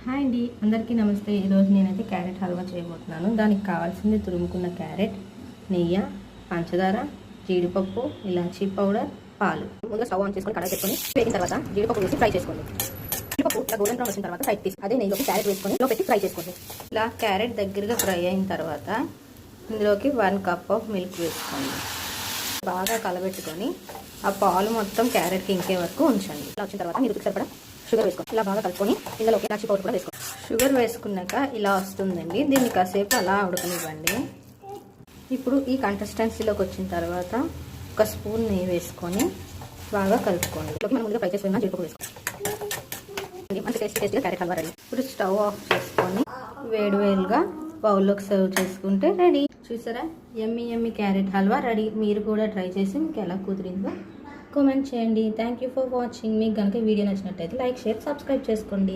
Hi అండి, అందరికీ నమస్తే. ఈరోజు నేనైతే క్యారెట్ హల్వా చేయబోతున్నాను. దానికి కావాల్సింది తురుముకున్న క్యారెట్, నెయ్యి, పంచదార, జీడిపప్పు, ఇలాచీ పౌడర్, పాలు. ముందుగా స్టవ్ ఆన్ చేసుకొని కడాయి పెట్టుకొని వేగిన తర్వాత జీడిపప్పు వేసి ఫ్రై చేసుకోండి. జీడిపప్పు ఇలా గోల్డెన్ బ్రౌన్ వచ్చిన తర్వాత ఫ్రై తీసి అదే నెయ్యిలోకి క్యారెట్ వేసుకొని లో పెట్టి ఫ్రై చేసుకోండి. ఇలా క్యారెట్ దగ్గరగా ఫ్రై అయిన తర్వాత ఇందులోకి 1 కప్ ఆఫ్ మిల్క్ వేసుకోండి. బాగా కలబెట్టుకొని ఆ పాలు మొత్తం క్యారెట్కి ఇంకే వరకు ఉంచండి. ఇలా వచ్చిన తర్వాత మీరు సరిపడా షుగర్ వేసుకోండి. ఇలా బాగా కలుపుకొని ఇందులో ఇలాచీ పౌడర్ కూడా వేసుకోండి. షుగర్ వేసుకున్నాక ఇలా వస్తుందండి. దీన్ని కాసేపు అలా ఉడకనివ్వండి. ఇప్పుడు ఈ కన్సిస్టెన్సీలోకి వచ్చిన తర్వాత 1 స్పూన్ నెయ్యి వేసుకొని బాగా కలుపుకోండి. మనం ముందుగా ఫ్రై చేసుకున్న జీడిపప్పు వేసుకోండి. మంచి టేస్టీగా క్యారెట్ హల్వా రెడీ. ఇప్పుడు స్టవ్ ఆఫ్ చేసుకొని వేడివేలుగా బౌల్లోకి సర్వ్ చేసుకుంటే రెడీ. చూసారా, యమ్మీ క్యారెట్ హల్వా రెడీ. మీరు కూడా ట్రై చేసి మీకు ఎలా కుదిరిందో కామెంట్ చేయండి. Thank you for watching. మీకు కనుక వీడియో నచ్చినట్టయితే లైక్, షేర్, సబ్స్క్రైబ్ చేసుకోండి.